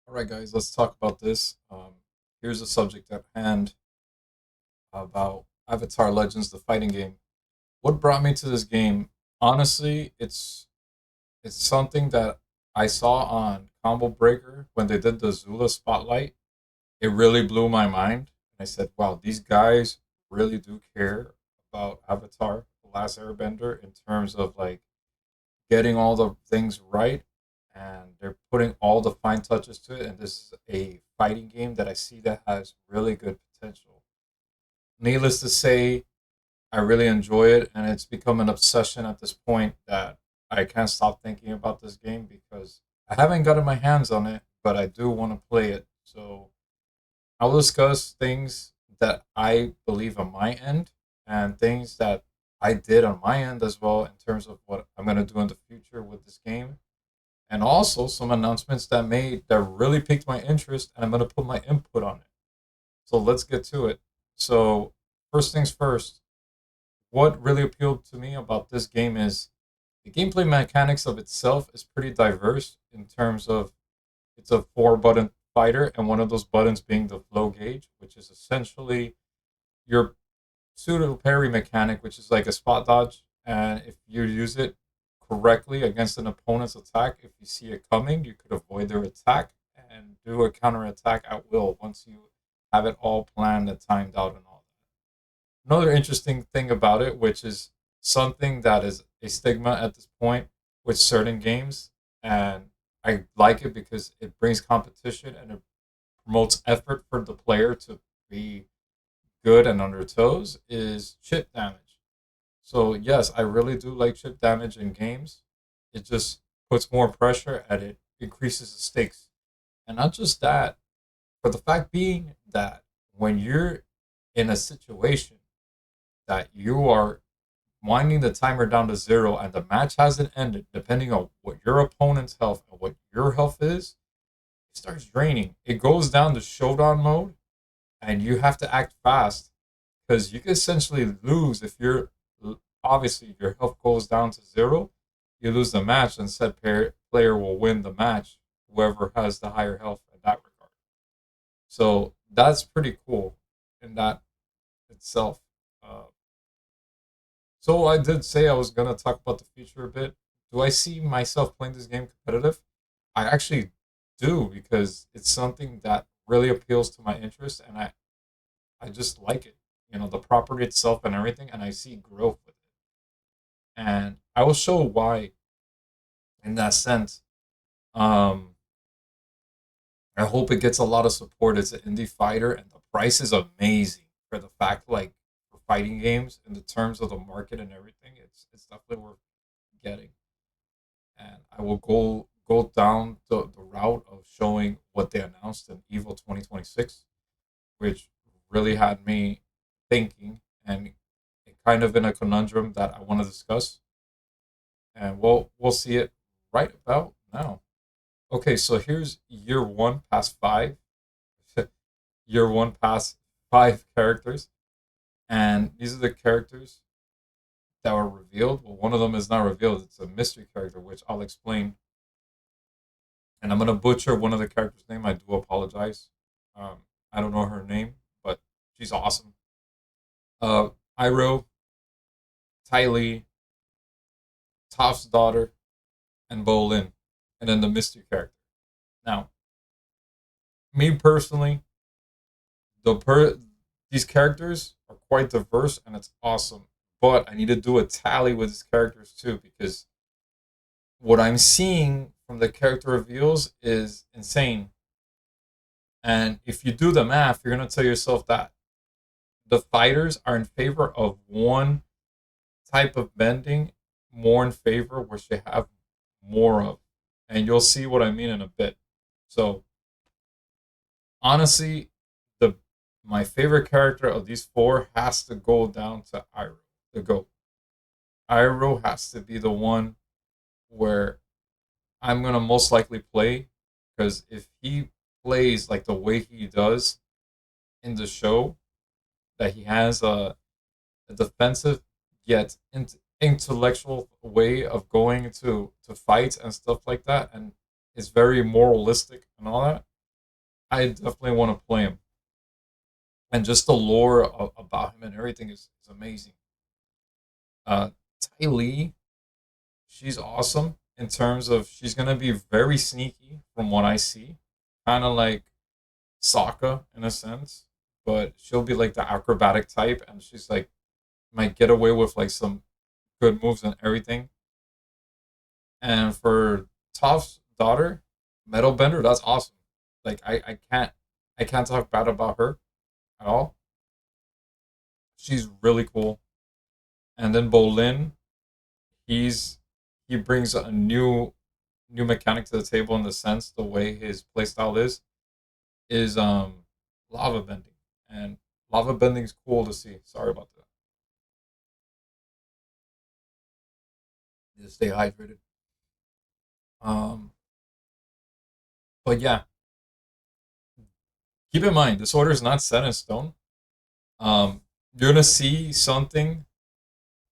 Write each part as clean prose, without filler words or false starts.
All right, guys, let's talk about this. Here's a subject at hand about Avatar Legends, the fighting game. What brought me to this game? Honestly, it's something that I saw on Combo Breaker when they did the Zula Spotlight. It really blew my mind. And I said, wow, these guys really do care about Avatar, The Last Airbender, in terms of like getting all the things right, and they're putting all the fine touches to it. And this is a fighting game that I see that has really good potential. Needless to say, I really enjoy it, and it's become an obsession at this point that I can't stop thinking about this game because I haven't gotten my hands on it, but I do want to play it. So I'll discuss things that I believe on my end and things that I did on my end as well in terms of what I'm going to do in the future with this game, and also some announcements that really piqued my interest, and I'm going to put my input on it. So let's get to it. So first things first, what really appealed to me about this game is the gameplay mechanics of itself is pretty diverse in terms of it's a four button fighter, and one of those buttons being the flow gauge, which is essentially your pseudo parry mechanic, which is like a spot dodge. And if you use it correctly against an opponent's attack, if you see it coming, you could avoid their attack and do a counter attack at will once you have it all planned and timed out and all that. Another interesting thing about it, which is something that is a stigma at this point with certain games, and I like it because it brings competition and it promotes effort for the player to be good and on their toes, is chip damage. So yes, I really do like chip damage in games. It just puts more pressure and it increases the stakes. And not just that, but the fact being that when you're in a situation that you are winding the timer down to zero and the match hasn't ended, depending on what your opponent's health and what your health is, it starts draining. It goes down to showdown mode, and you have to act fast because you can essentially lose if you're obviously your health goes down to zero. You lose the match, and said player will win the match. Whoever has the higher health in that regard. So that's pretty cool in that itself. Uh, so I did say I was gonna talk about the future a bit. Do I see myself playing this game competitive? I actually do because it's something that really appeals to my interest, and I just like it. You know, the property itself and everything, and I see growth with it. And I will show why in that sense. Um, I hope it gets a lot of support. It's an indie fighter, and the price is amazing for the fact, like for fighting games, in the terms of the market and everything. It's definitely worth getting. And I will go down the route of showing what they announced in Evo 2026, which really had me thinking and kind of in a conundrum that I want to discuss. And we'll see it right about now. Okay, so here's year one past five. Year one past five characters, and these are the characters that were revealed. Well, one of them is not revealed; it's a mystery character, which I'll explain. And I'm gonna butcher one of the characters' name. I do apologize. Um, I don't know her name, but she's awesome. Uh, Iroh, Ty Lee, Toph's daughter, and Bolin, and then the mystery character. Now, me personally, the per these characters are quite diverse and it's awesome. But I need to do a tally with these characters too because what I'm seeing from the character reveals is insane. And if you do the math, you're gonna tell yourself that the fighters are in favor of one type of bending, more in favor which they have more of. And you'll see what I mean in a bit. So honestly, the my favorite character of these four has to go down to Iroh, the GOAT. Iroh has to be the one where I'm gonna most likely play because if he plays like the way he does in the show, that he has a defensive yet intellectual way of going to fights and stuff like that, and it's very moralistic and all that. I definitely want to play him. And just the lore about him and everything is amazing. Ty Lee, she's awesome in terms of she's gonna be very sneaky from what I see, kind of like Sokka in a sense, but she'll be like the acrobatic type, and she's like might get away with like some good moves and everything. And for Toph's daughter, Metal Bender, that's awesome. Like I can't talk bad about her at all. She's really cool. And then Bolin, he's he brings a new mechanic to the table in the sense the way his playstyle is lava bending. And lava bending is cool to see. Sorry about that. Need to stay hydrated. Um but yeah, keep in mind this order is not set in stone. You're gonna see something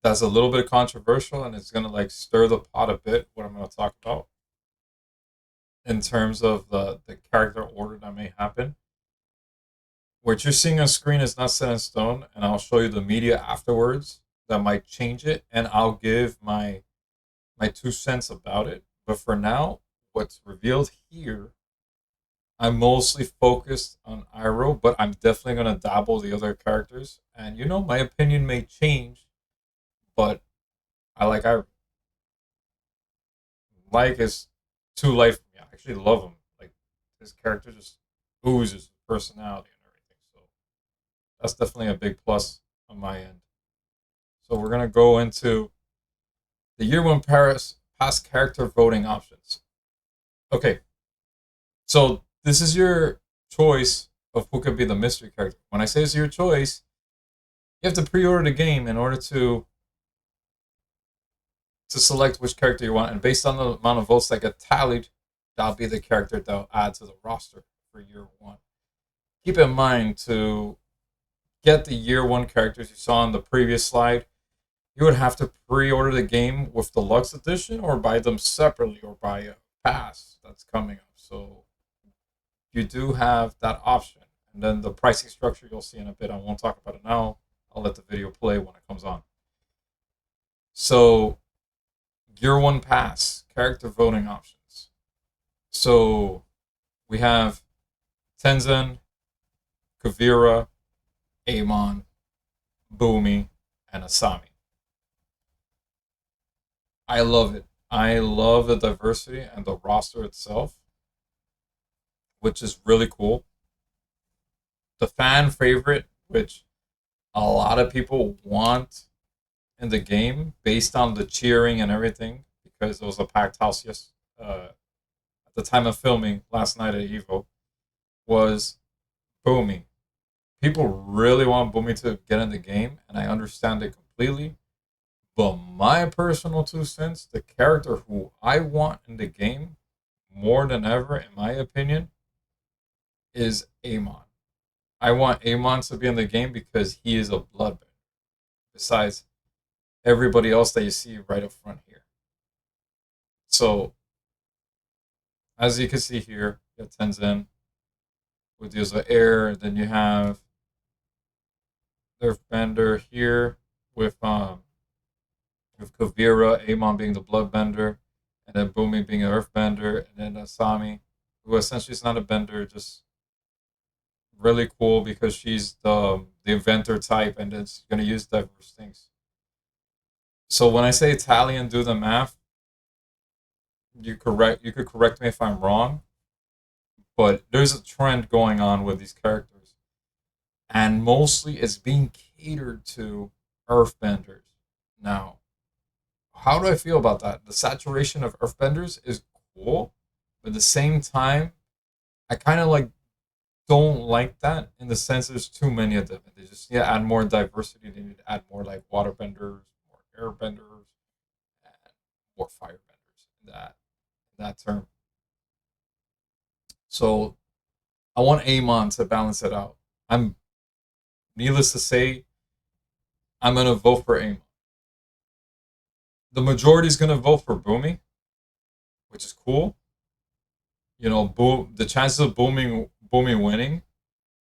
that's a little bit controversial and it's gonna like stir the pot a bit, what I'm gonna talk about in terms of the character order that may happen. What you're seeing on screen is not set in stone, and I'll show you the media afterwards that might change it, and I'll give my 2 cents about it. But for now, what's revealed here, I'm mostly focused on Iroh, but I'm definitely gonna dabble the other characters. And my opinion may change, but I like Iroh. Like is to life for me. I actually love him. Like his character just oozes personality and everything. So that's definitely a big plus on my end. So we're gonna go into the year one Paris past character voting options. Okay, so this is your choice of who could be the mystery character. When I say it's your choice, you have to pre-order the game in order to select which character you want, and based on the amount of votes that get tallied, that'll be the character that'll add to the roster for year one. Keep in mind to get the year one characters you saw on the previous slide, you would have to pre-order the game with the Lux edition or buy them separately or buy a pass that's coming up. So you do have that option. And then the pricing structure you'll see in a bit. I won't talk about it now. I'll let the video play when it comes on. So year one pass, character voting options. So we have Tenzin, Kavira, Amon, Boomy, and Asami. I love it. I love the diversity and the roster itself, which is really cool. The fan favorite, which a lot of people want in the game based on the cheering and everything, because it was a packed house at the time of filming last night at Evo, was Boomy. People really want Boomy to get in the game, and I understand it completely. But my personal 2 cents, the character who I want in the game more than ever, in my opinion, is Amon. I want Amon to be in the game because he is a bloodbender. Besides everybody else that you see right up front here. So, as you can see here, you have Tenzin with deals with air. Then you have Earthbender here with Kavira, Amon being the bloodbender, and then Boomy being an earthbender, and then Asami, who essentially is not a bender, just really cool because she's the inventor type and it's gonna use diverse things. So when I say Italian, do the math. You could correct me if I'm wrong, but there's a trend going on with these characters, and mostly it's being catered to earthbenders. Now, how do I feel about that? The saturation of earthbenders is cool, but at the same time, I kind of like don't like that in the sense there's too many of them. They just need to add more diversity. They need to add more like waterbenders, more airbenders, and more firebenders in that term. So I want Amon to balance it out. I'm needless to say, I'm gonna vote for Amon. The majority is gonna vote for Boomy, which is cool. The chances of Boomy winning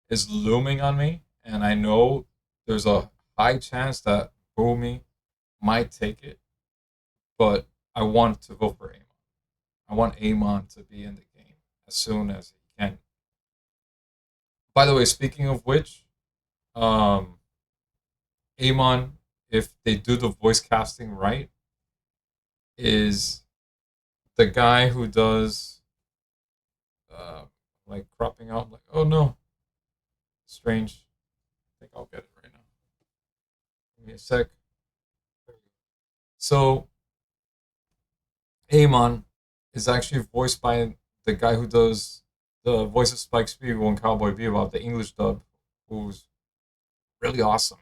is looming on me, and I know there's a high chance that Boomy might take it, but I want to vote for Amon. I want Amon to be in the game as soon as he can. By the way, speaking of which, um, Amon, if they do the voice casting right, is the guy who does uh, like cropping out. Like, oh no, strange. I think I'll get it right now. Give me a sec. So Amon is actually voiced by the guy who does the voice of Spike Spiegel and Cowboy Bebop, the English dub, who's really awesome.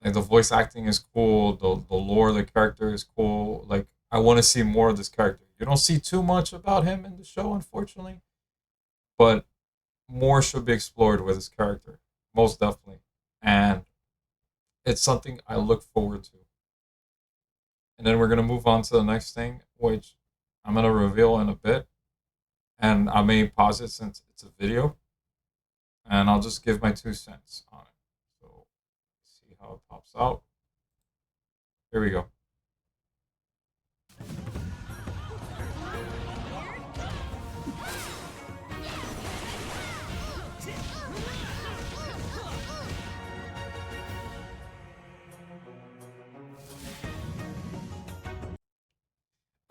Like the voice acting is cool, the lore of the character is cool. Like I want to see more of this character. You don't see too much about him in the show, unfortunately, but more should be explored with his character, most definitely. And it's something I look forward to. And then we're gonna move on to the next thing, which I'm gonna reveal in a bit. And I may pause it since it's a video, and I'll just give my 2 cents on it. So let's see how it pops out. Here we go.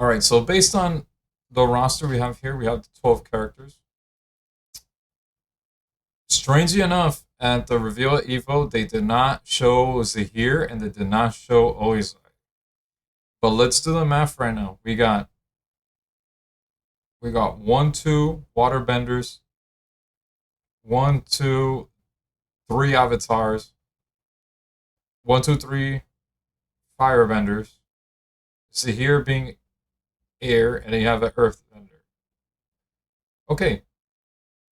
All right, so based on the roster we have here, we have the 12 characters. Strangely enough, at the reveal at Evo, they did not show Zahir and they did not show Oizai. But let's do the math right now. We got 1, 2 waterbenders, 1, 2, 3 avatars, 1, 2, 3 firebenders. Zahir being air, and then you have an earthbender. Okay,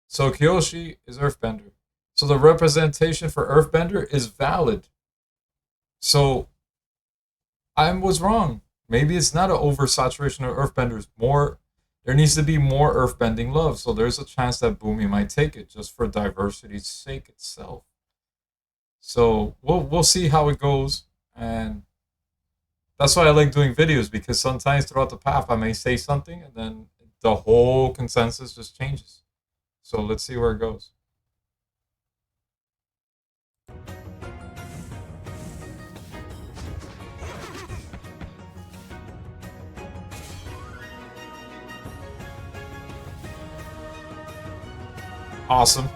so Kyoshi is earthbender. So the representation for earthbender is valid. So I was wrong. Maybe it's not an oversaturation of earthbenders. There needs to be more earthbending love. So there's a chance that Boomy might take it just for diversity's sake itself. So we'll see how it goes, and that's why I like doing videos, because sometimes throughout the path I may say something and then the whole consensus just changes. So let's see where it goes. Awesome.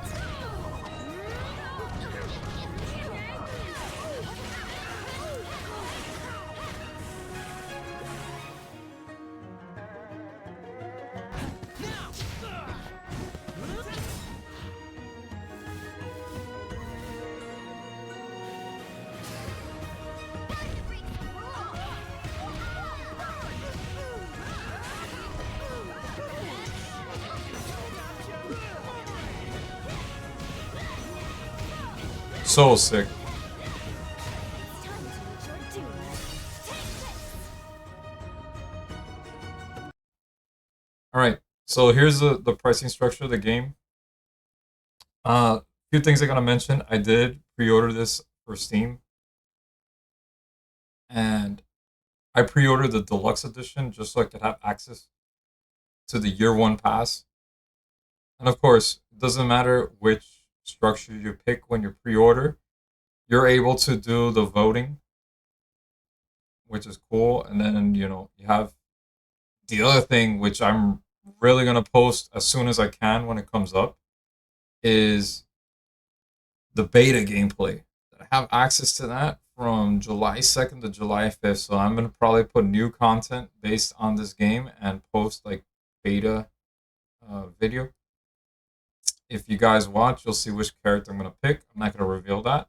So sick. All right. So here's the pricing structure of the game. A few things I gotta mention. I did pre-order this for Steam, and I pre-ordered the deluxe edition just so I could have access to the year one pass. And of course, it doesn't matter which structure you pick when you pre-order. You're able to do the voting, which is cool. And then, you have the other thing, which I'm really going to post as soon as I can when it comes up, is the beta gameplay. I have access to that from July 2nd to July 5th. So I'm going to probably put new content based on this game and post like beta video. If you guys watch, you'll see which character I'm going to pick. I'm not going to reveal that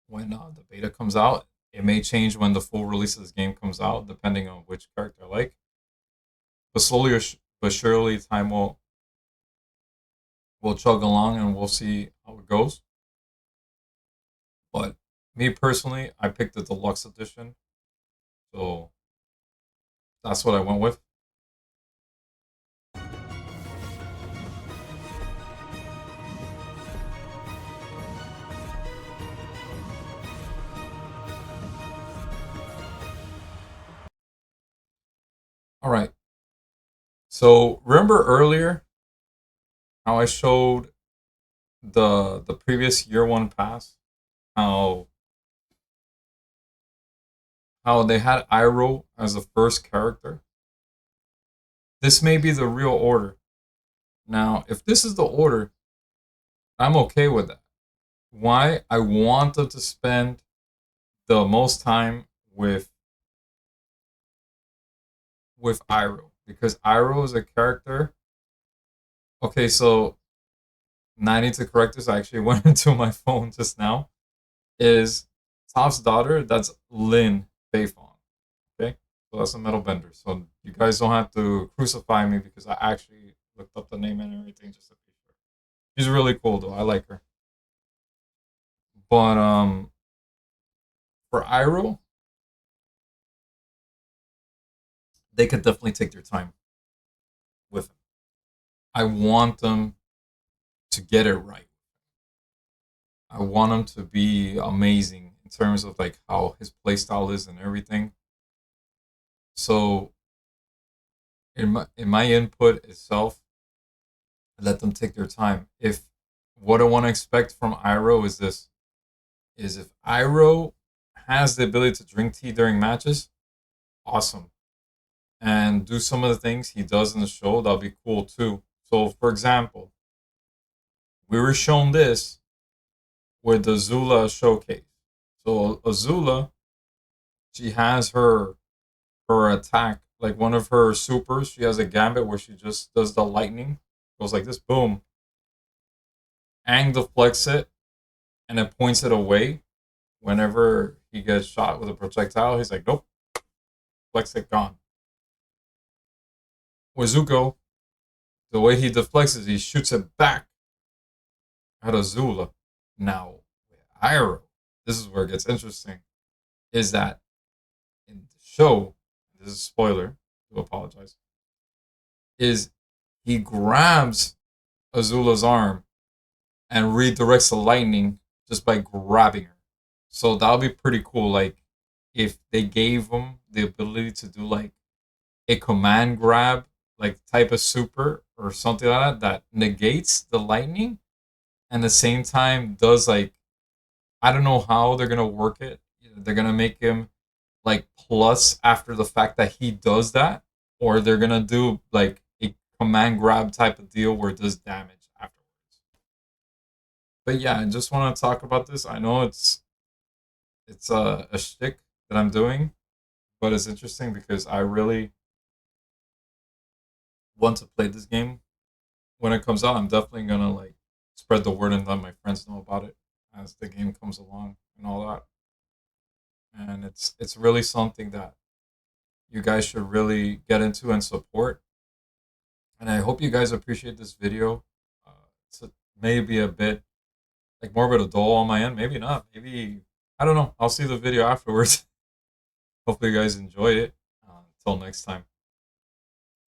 when the beta comes out. It may change when the full release of this game comes out, depending on which character I like. But slowly but surely, time will chug along, and we'll see how it goes. But me personally, I picked the deluxe edition, so that's what I went with. All right. So remember earlier how I showed the previous year one pass, how they had Iroh as the first character. This may be the real order. Now, if this is the order, I'm okay with that. Why? I want them to spend the most time with Iroh, because Iroh is a character. Okay, so now I need to correct this. I actually went into my phone just now. Is Toph's daughter? That's Lin Beifong. Okay, so that's a metal bender. So you guys don't have to crucify me because I actually looked up the name and everything just to be sure. She's really cool though. I like her. But for Iroh, they could definitely take their time with him. I want them to get it right. I want him to be amazing in terms of like how his playstyle is and everything. So in my input itself, let them take their time. If what I want to expect from Iroh is this, is if Iroh has the ability to drink tea during matches, awesome. And do some of the things he does in the show, that'll be cool too. So for example, we were shown this with the Azula showcase. So Azula, she has her attack, like one of her supers. She has a gambit where she just does the lightning, goes like this, boom. Aang deflects it and then points it away. Whenever he gets shot with a projectile, he's like, nope, deflects it, gone. With Zuko, the way he deflects it, he shoots it back at Azula. Now, with Iroh, this is where it gets interesting, is that in the show, this is a spoiler, I do apologize, is he grabs Azula's arm and redirects the lightning just by grabbing her. So that would be pretty cool. Like if they gave him the ability to do like a command grab, like type of super or something like that, that negates the lightning and at the same time does like, I don't know how they're gonna work it. They're gonna make him like plus after the fact that he does that, or they're gonna do like a command grab type of deal where it does damage afterwards. But yeah, I just want to talk about this. I know it's a shtick that I'm doing, but it's interesting because I really want to play this game. When it comes out, I'm definitely gonna like spread the word and let my friends know about it as the game comes along and all that. And it's really something that you guys should really get into and support. And I hope you guys appreciate this video. It's maybe a bit like more of a dull on my end. Maybe not. Maybe I don't know. I'll see the video afterwards. Hopefully, you guys enjoyed it. Until next time.